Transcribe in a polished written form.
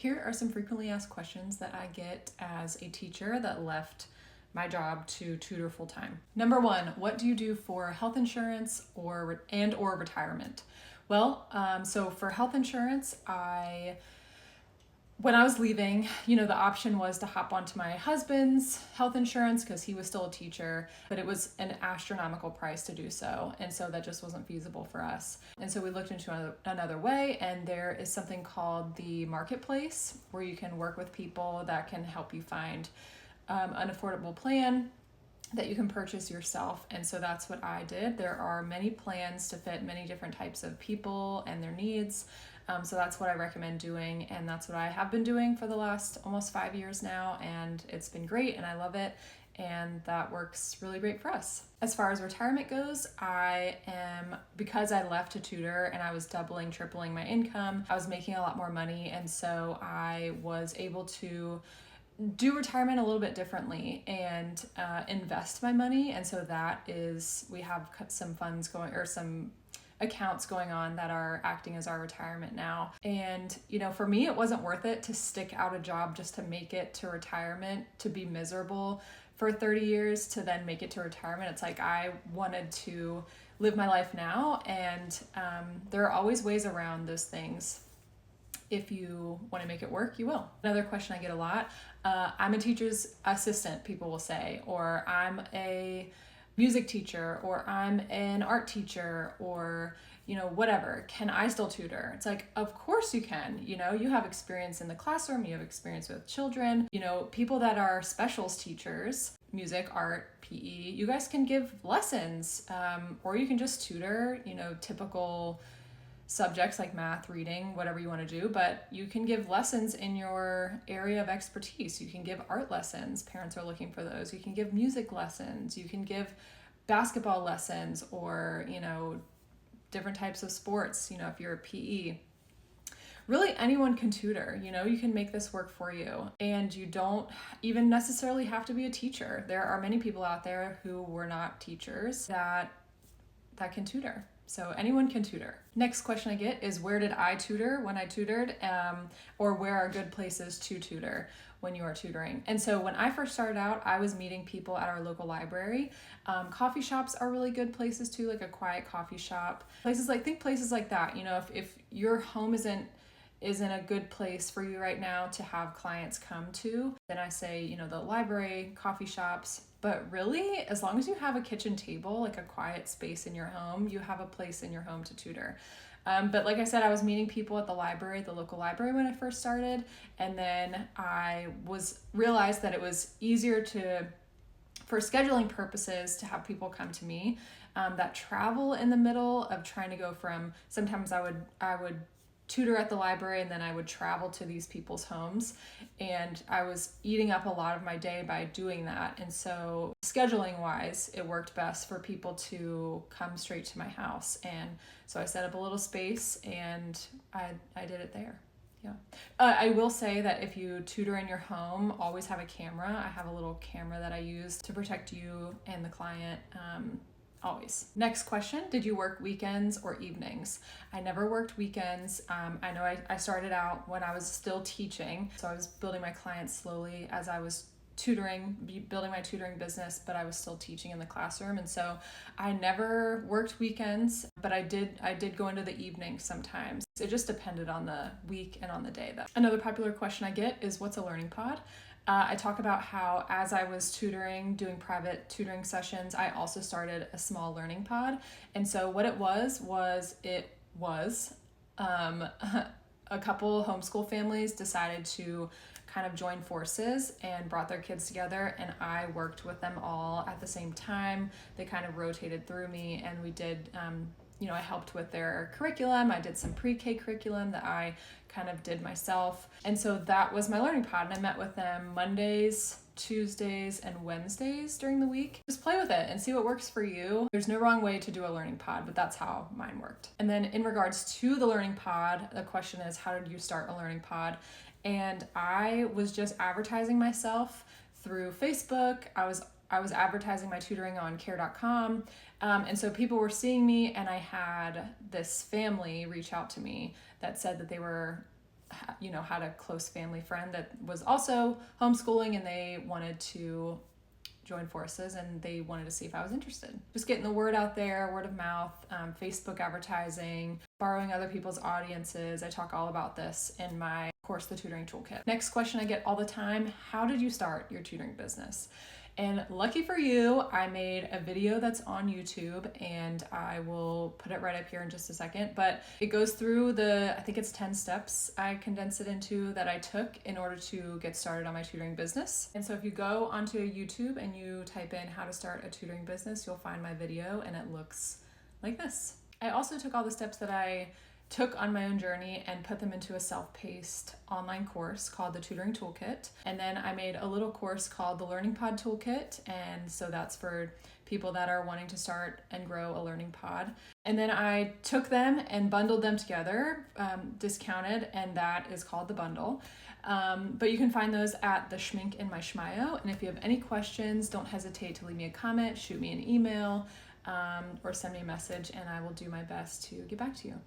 Here are some frequently asked questions that I get as a teacher that left my job to tutor full-time. Number one, what do you do for health insurance or retirement? Well, so for health insurance, when I was leaving, the option was to hop onto my husband's health insurance because he was still a teacher, but it was an astronomical price to do so. And so that just wasn't feasible for us. And so we looked into another way, and there is something called the marketplace where you can work with people that can help you find an affordable plan that you can purchase yourself. And so that's what I did. There are many plans to fit many different types of people and their needs. So that's what I recommend doing, and that's what I have been doing for the last almost 5 years now, and it's been great and I love it, and that works really great for us. As far as retirement goes, because I left to tutor and I was doubling, tripling my income, I was making a lot more money, and so I was able to do retirement a little bit differently and invest my money. And so we have some funds going, or some accounts going on that are acting as our retirement now. And, for me, it wasn't worth it to stick out a job just to make it to retirement, to be miserable for 30 years to then make it to retirement. It's like I wanted to live my life now, and there are always ways around those things. If you want to make it work, you will. Another question I get a lot, I'm a teacher's assistant, people will say, or I'm a music teacher, or I'm an art teacher, or whatever. Can I still tutor? It's like, of course you can. You have experience in the classroom, you have experience with children, people that are specials teachers, music, art, PE, you guys can give lessons, or you can just tutor, typical subjects like math, reading, whatever you want to do, but you can give lessons in your area of expertise. You can give art lessons. Parents are looking for those. You can give music lessons. You can give basketball lessons, or, different types of sports, if you're a PE. Really, anyone can tutor. You can make this work for you, and you don't even necessarily have to be a teacher. There are many people out there who were not teachers that can tutor. So anyone can tutor. Next question I get is, where did I tutor when I tutored? Or where are good places to tutor when you are tutoring? And so when I first started out, I was meeting people at our local library. Coffee shops are really good places too, like a quiet coffee shop. Places like that. If your home isn't a good place for you right now to have clients come to, then I say, the library, coffee shops. But really, as long as you have a kitchen table, like a quiet space in your home, you have a place in your home to tutor. But like I said, I was meeting people at the local library when I first started. And then I realized that it was easier for scheduling purposes, to have people come to me. That travel in the middle of trying to go from, sometimes I would tutor at the library and then I would travel to these people's homes, and I was eating up a lot of my day by doing that. And so scheduling wise, it worked best for people to come straight to my house. And so I set up a little space and I did it there. Yeah. I will say that if you tutor in your home, always have a camera. I have a little camera that I use to protect you and the client. Always. Next question, did you work weekends or evenings? I never worked weekends. I know I started out when I was still teaching, so I was building my clients slowly as I was building my tutoring business, but I was still teaching in the classroom. And so I never worked weekends, but I did go into the evenings sometimes. It just depended on the week and on the day though. Another popular question I get is, what's a learning pod? I talk about how as I was tutoring, doing private tutoring sessions, I also started a small learning pod. And so what it was a couple homeschool families decided to kind of join forces and brought their kids together, and I worked with them all at the same time. They kind of rotated through me, and we did I helped with their curriculum. I did some pre-K curriculum that I kind of did myself. And so that was my learning pod. And I met with them Mondays, Tuesdays, and Wednesdays during the week. Just play with it and see what works for you. There's no wrong way to do a learning pod, but that's how mine worked. And then in regards to the learning pod, the question is, how did you start a learning pod? And I was just advertising myself through Facebook. I was advertising my tutoring on care.com. And so people were seeing me, and I had this family reach out to me that said that they were had a close family friend that was also homeschooling, and they wanted to join forces, and they wanted to see if I was interested. Just getting the word out there, word of mouth, Facebook advertising, borrowing other people's audiences. I talk all about this in my course, The Tutoring Toolkit. Next question I get all the time: how did you start your tutoring business? And lucky for you, I made a video that's on YouTube, and I will put it right up here in just a second. But it goes through I think it's 10 steps I condensed it into that I took in order to get started on my tutoring business. And so if you go onto YouTube and you type in how to start a tutoring business, you'll find my video, and it looks like this. I also took all the steps that I took on my own journey and put them into a self-paced online course called the Tutoring Toolkit. And then I made a little course called the Learning Pod Toolkit. And so that's for people that are wanting to start and grow a learning pod. And then I took them and bundled them together, discounted, and that is called the bundle. But you can find those at the Schmink in my Schmio. And if you have any questions, don't hesitate to leave me a comment, shoot me an email, or send me a message, and I will do my best to get back to you.